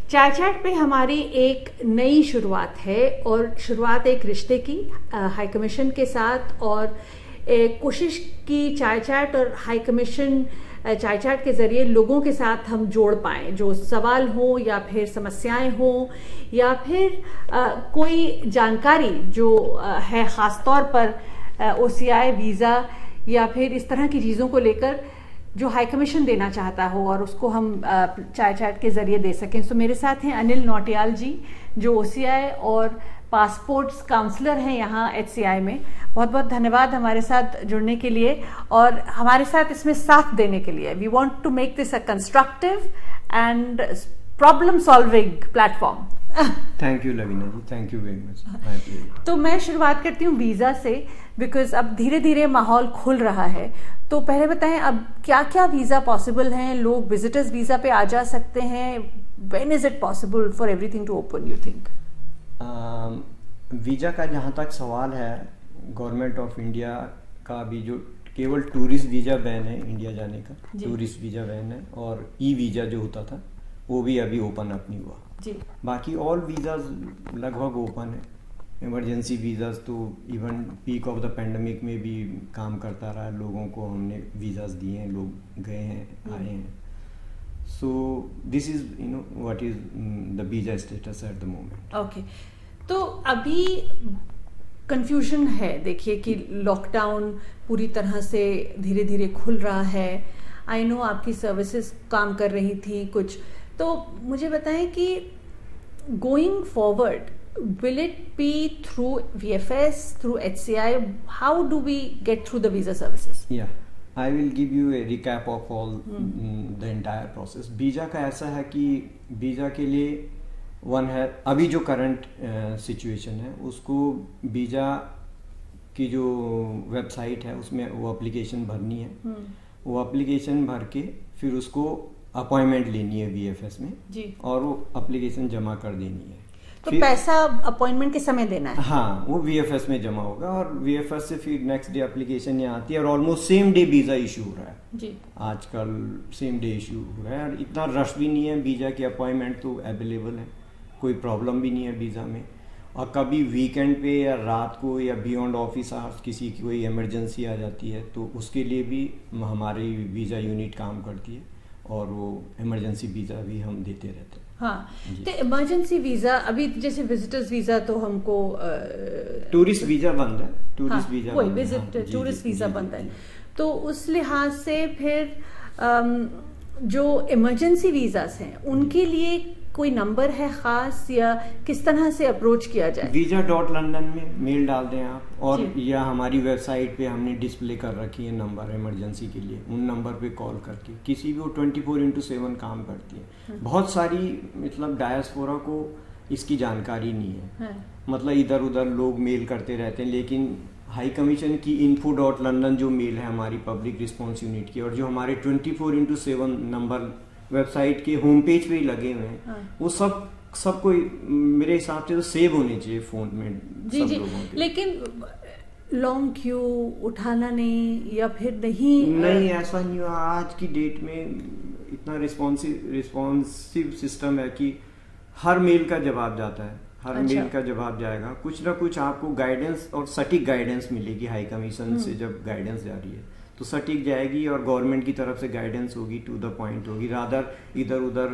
चाय चैट पे हमारी एक नई शुरुआत है और शुरुआत एक रिश्ते की हाई कमीशन के साथ और एक कोशिश की चाय चैट और हाई कमीशन चाय चैट के ज़रिए लोगों के साथ हम जोड़ पाएँ, जो सवाल हो या फिर समस्याएं हो या फिर कोई जानकारी जो है ख़ास तौर पर OCI वीज़ा या फिर इस तरह की चीज़ों को लेकर जो हाई कमीशन देना चाहता हो और उसको हम चाय चैट के ज़रिए दे सकें। सो मेरे साथ हैं अनिल नौटियाल जी, जो OCI और पासपोर्ट्स काउंसलर हैं यहाँ HCI में। बहुत बहुत धन्यवाद हमारे साथ जुड़ने के लिए और हमारे साथ इसमें साथ देने के लिए। We want to make this a constructive and problem solving platform. Thank you Lavina ji, thank you very much. तो मैं शुरुआत करती हूँ वीज़ा से, बिकॉज अब धीरे धीरे माहौल खुल रहा है। तो पहले बताएं अब क्या क्या वीज़ा पॉसिबल हैं, लोग विजिटर्स वीज़ा पे आ जा सकते हैं, when is it possible for everything to open you think? Visa का जहाँ तक सवाल है, गवर्नमेंट ऑफ इंडिया का भी जो केवल टूरिस्ट वीज़ा बैन है इंडिया जाने का, टूरिस्ट वीज़ा बैन है, और ई वीज़ा जो होता था वो भी अभी ओपन अप नहीं हुआ जी। बाकी ऑल वीज़ाज लगभग ओपन है। इमरजेंसी वीज़ाज तो even peak of the pandemic में भी काम करता रहा, लोगों को हमने वीज़ाज दिए हैं, लोग गए हैं, आए हैं। So this is what is the visa status at the moment. Okay, तो अभी कंफ्यूजन है, देखिए कि लॉकडाउन पूरी तरह से धीरे धीरे खुल रहा है। आई नो आपकी सर्विसेज काम कर रही थी कुछ, तो मुझे बताएं कि going forward will it be through VFS, through HCI? How do we get through the visa services? Yeah, I will give you a recap of all the entire process. Visa का ऐसा है कि वीज़ा के लिए one है अभी जो current situation है, उसको वीज़ा की जो वेबसाइट है उसमें वो एप्लीकेशन भरनी है। वो एप्लीकेशन भर के फिर उसको अपॉइंटमेंट लेनी है VFS में जी, और वो एप्लीकेशन जमा कर देनी है। तो पैसा अपॉइंटमेंट के समय देना है? हाँ, वो VFS में जमा होगा और VFS से फिर नेक्स्ट डे एप्लीकेशन यहाँ आती है और almost same day visa issue हो रहा है जी। आजकल सेम डे इशू हो रहा है और इतना रश भी नहीं है, वीज़ा की अपॉइंटमेंट तो अवेलेबल है, कोई प्रॉब्लम भी नहीं है वीज़ा में। और कभी वीकेंड पे या रात को या बियॉन्ड ऑफिस आवर्स किसी की कोई इमरजेंसी आ जाती है तो उसके लिए भी हमारी वीज़ा यूनिट काम करती है और वो इमरजेंसी वीज़ा भी हम देते रहते हैं। हाँ, तो इमरजेंसी वीज़ा अभी जैसे विजिटर्स वीज़ा तो हमको टूरिस्ट वीज़ा बंद है, टूरिस्ट वीज़ा वही विजिट टूरिस्ट वीज़ा बंद है। तो उस लिहाज से फिर जो इमरजेंसी वीज़ास हैं उनके लिए कोई नंबर है खास या किस तरह से अप्रोच किया जाए? visa.london में मेल डाल दें आप, और या हमारी वेबसाइट पे हमने डिस्प्ले कर रखी है नंबर इमरजेंसी के लिए, उन नंबर पे कॉल करके किसी भी, वो 24/7 काम करती है। बहुत सारी मतलब डायस्पोरा को इसकी जानकारी नहीं है, मतलब इधर उधर लोग मेल करते रहते हैं, लेकिन हाई कमीशन की info.london जो मेल है हमारी पब्लिक रिस्पॉन्स यूनिट की, और जो हमारे 24/7 नंबर वेबसाइट के होम पेज पे ही लगे हुए हैं, वो सब कोई मेरे हिसाब से तो सेव होने चाहिए फोन में जी, सब लोगों के। लेकिन लॉन्ग क्यू उठाना नहीं या फिर नहीं ऐसा नहीं हुआ। आज की डेट में इतना रिस्पॉन्सिव सिस्टम है कि हर मेल का जवाब जाता है, हर मेल का जवाब जाएगा, कुछ ना कुछ आपको गाइडेंस और सटीक गाइडेंस मिलेगी। हाई कमीशन से जब गाइडेंस जा रही है तो सटीक जाएगी और गवर्नमेंट की तरफ से गाइडेंस होगी, टू द पॉइंट होगी, रादर इधर उधर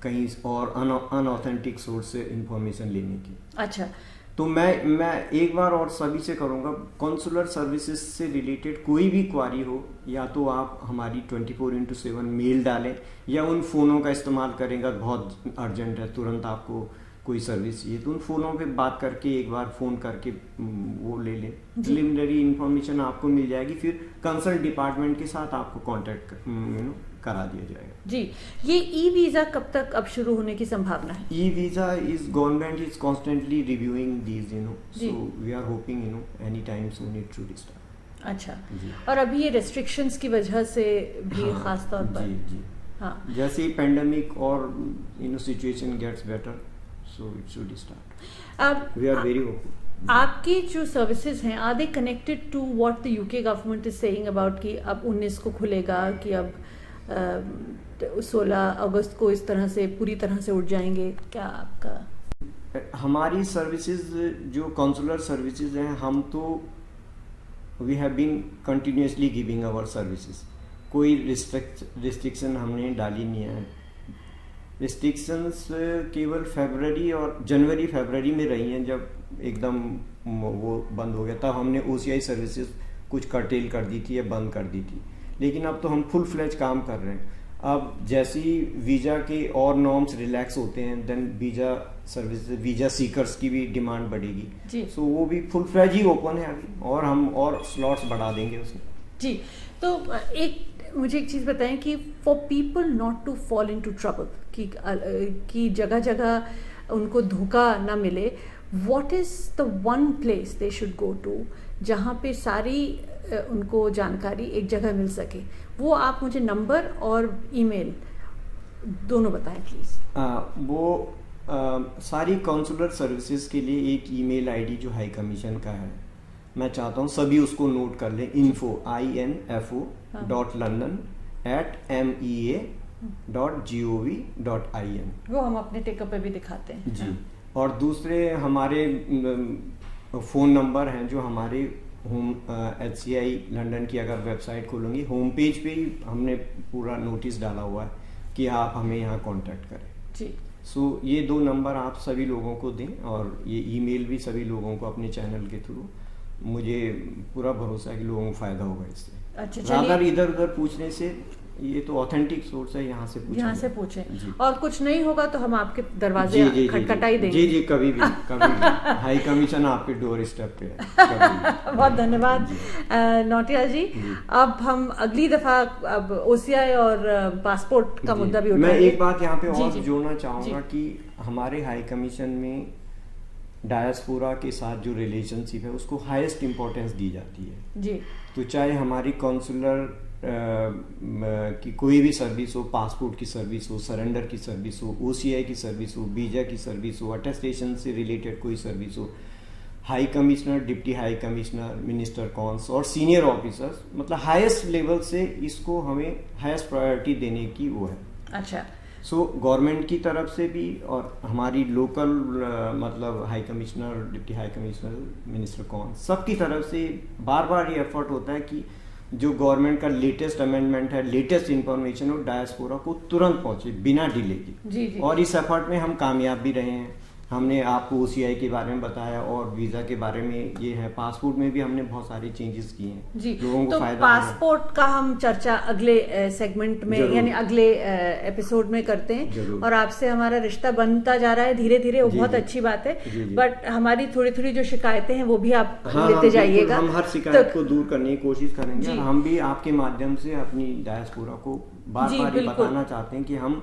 कहीं और अनऑथेंटिक सोर्स से इंफॉर्मेशन लेने की। अच्छा, तो मैं एक बार और सभी से करूँगा, कॉन्सुलर सर्विसेज से रिलेटेड कोई भी क्वारी हो, या तो आप हमारी 24/7 मेल डालें या उन फ़ोनों का इस्तेमाल करेंगे, बहुत अर्जेंट है, तुरंत आपको कोई सर्विस चाहिए तो उन फ़ोनों पे बात करके एक बार फ़ोन करके वो ले लें, प्रिलिमिनरी इन्फॉर्मेशन आपको मिल जाएगी, फिर कंसर्न डिपार्टमेंट के साथ आपको कांटेक्ट करा दिया जाएगा जी। ये ई वीज़ा कब तक अब शुरू होने की संभावना है? E visa is government is constantly reviewing these so we are hoping any time soon it should start. अच्छा, और अभी ये रेस्ट्रिक्शंस की वजह से भी खास तौर पर जी हाँ, जैसे ही पेंडेमिक और situation gets better so it should start. We are very open. आपकी जो सर्विसेज हैं, are they connected to what the UK government is saying about कि अब 19 को खुलेगा, कि अब 16 अगस्त को इस तरह से पूरी तरह से उठ जाएंगे, क्या आपका? हमारी सर्विसेज जो कॉन्सुलर सर्विसेज हैं, हम तो we have been continuously giving our services, कोई रिस्ट्रिक्शन हमने डाली नहीं है। रिस्ट्रिक्शंस केवल फरवरी और जनवरी फरवरी में रही हैं, जब एकदम वो बंद हो गया, तब हमने OCI सर्विसेज कुछ कर्टेल कर दी थी या बंद कर दी थी। लेकिन अब तो हम फुल फ्लेज काम कर रहे हैं। अब जैसे ही वीज़ा के और नॉर्म्स रिलैक्स होते हैं, then visa services, visa seekers की भी डिमांड बढ़ेगी। सो वो भी फुल फ्लेज ही ओपन है अभी, और हम और स्लॉट्स बढ़ा देंगे उसमें। जी, तो मुझे एक चीज़ बताएं कि for people not to fall into trouble, कि जगह जगह उनको धोखा ना मिले, what is the one place they should go to जहाँ पे सारी उनको जानकारी एक जगह मिल सके? वो आप मुझे नंबर और ईमेल दोनों बताएं प्लीज़। सारी कॉन्सुलर सर्विसेज के लिए एक ईमेल आईडी जो हाई कमीशन का है, मैं चाहता हूँ सभी उसको नोट कर लें, info@london@mea.gov.in। वो हम अपने टेकअप पे भी दिखाते हैं जी। और दूसरे हमारे फ़ोन नंबर हैं जो हमारे होम HCI लंदन की अगर वेबसाइट खोलेंगे, होम पेज पे ही हमने पूरा नोटिस डाला हुआ है कि आप हमें यहाँ कांटेक्ट करें। जी। सो ये 2 नंबर आप सभी लोगों को दें, और ये ईमेल भी सभी लोगों को अपने चैनल के थ्रू। मुझे पूरा भरोसा है कि लोगों को फायदा होगा इससे। अच्छा, ज़्यादा इधर उधर पूछने से, ये तो ऑथेंटिक सोर्स है, यहाँ से पूछें। और कुछ नहीं होगा तो हम आपके दरवाजे खटखटाई देंगे। जी, कभी भी हाई कमीशन आपके डोर स्टेप पे है। बहुत धन्यवाद नौटियाल जी। अब हम अगली दफा अब OCI और पासपोर्ट का मुद्दा भी उठाएंगे। मैं एक बात यहाँ पे और जोड़ना चाहूँगा कि हमारे हाई कमीशन में डायस्पोरा के साथ जो रिलेशनशिप है उसको हाईएस्ट इम्पोर्टेंस दी जाती है। जी। तो चाहे हमारी कॉन्सुलर की कोई भी सर्विस हो, पासपोर्ट की सर्विस हो, सरेंडर की सर्विस हो, OCI की सर्विस हो, वीज़ा की सर्विस हो, अटेस्टेशन से रिलेटेड कोई सर्विस हो, high commissioner, deputy high commissioner, minister cons और सीनियर ऑफिसर्स, मतलब हाईएस्ट लेवल से इसको हमें हाईएस्ट प्रायोरिटी देने की वो है। अच्छा। सो गवर्नमेंट की तरफ से भी और हमारी लोकल मतलब high commissioner, deputy high commissioner, minister cons, सबकी तरफ से बार बार ये एफर्ट होता है कि जो गवर्नमेंट का लेटेस्ट अमेंडमेंट है, लेटेस्ट इंफॉर्मेशन हो, डायस्पोरा को तुरंत पहुंचे बिना डिले के। जी। और इस एफर्ट में हम कामयाब भी रहे हैं। हमने आपको OCI के बारे में बताया और वीज़ा के बारे में ये है, पासपोर्ट में भी हमने बहुत सारी चेंजेस किए हैं जी। लोगों को तो फायदा। पासपोर्ट का हम चर्चा अगले सेगमेंट में यानी अगले एपिसोड में करते हैं, और आपसे हमारा रिश्ता बनता जा रहा है धीरे धीरे, वो बहुत अच्छी बात है। बट हमारी थोड़ी थोड़ी जो शिकायतें हैं वो भी आप लेते जाइएगा। हम हर शिकायत को दूर करने की कोशिश करेंगे, और हम भी आपके माध्यम से अपनी डायस्पोरा को बार बार बताना चाहते हैं कि हम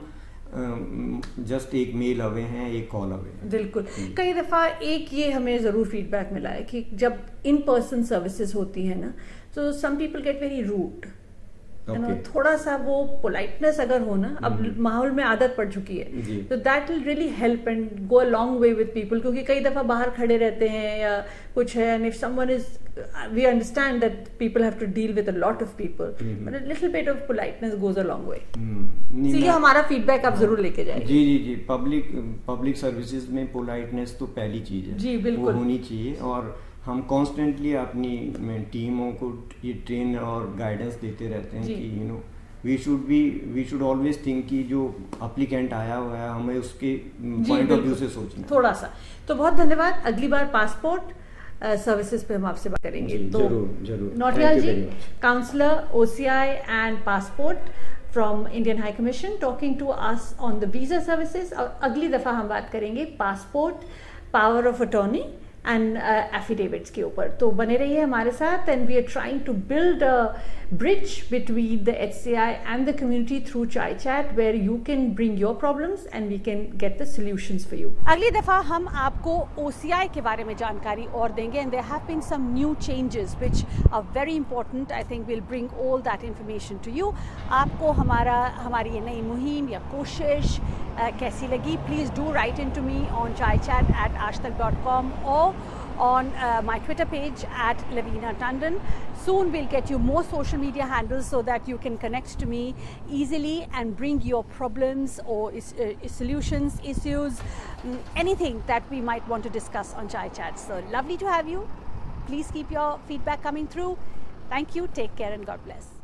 जस्ट एक मेल अवे हैं, एक कॉल अवे हैं। बिल्कुल। कई दफ़ा एक ये हमें ज़रूर फीडबैक मिला है कि जब इन पर्सन सर्विसेज होती है ना, तो some people get very rude, थोड़ा सा वो पोलाइटनेस अगर हो ना, अब माहौल में आदत पड़ चुकी है, तो that will really help and go a long way with people. क्योंकि कई दफ़ा बाहर खड़े रहते हैं या कुछ है, and if someone is, we understand that people have to deal with a lot of people, but a little bit of politeness goes a long way. ये हमारा फीडबैक आप जरूर लेके जाइए। जी। पब्लिक सर्विसेज में पोलाइटनेस तो पहली चीज है जी, बिल्कुल वो होनी चाहिए। और हम कॉन्स्टेंटली अपनी टीमों को ये ट्रेन और गाइडेंस देते रहते हैं कि वी शुड ऑलवेज थिंक कि जो एप्लीकेंट आया हुआ है हमें उसके पॉइंट ऑफ व्यू से सोचना थोड़ा सा। तो बहुत धन्यवाद। अगली बार पासपोर्ट सर्विसेज पे हम आपसे बात करेंगे। तो जरूर Nautiyal ji, counsellor OCI and passport from Indian high commission, talking to us on the visa services. और अगली दफा हम बात करेंगे passport, power of attorney and affidavits के ऊपर। तो बने रहिए हमारे साथ, and we are trying to build a bridge between the HCI and the community through Chai Chat, where you can bring your problems and we can get the solutions for you. अगली दफ़ा हम आपको OCI के बारे में जानकारी और देंगे, and there have been some new changes which are very important. I think we'll bring all that information to you. आपको हमारी ये नई मुहिम या कोशिश कैसी लगी? Please do write into me on chaichat@aajtak.com or on my Twitter page at Lavina Tandon. Soon we'll get you more social media handles so that you can connect to me easily and bring your problems or solutions, issues, anything that we might want to discuss on Chai Chat. So lovely to have you. Please keep your feedback coming through. Thank you. Take care and God bless.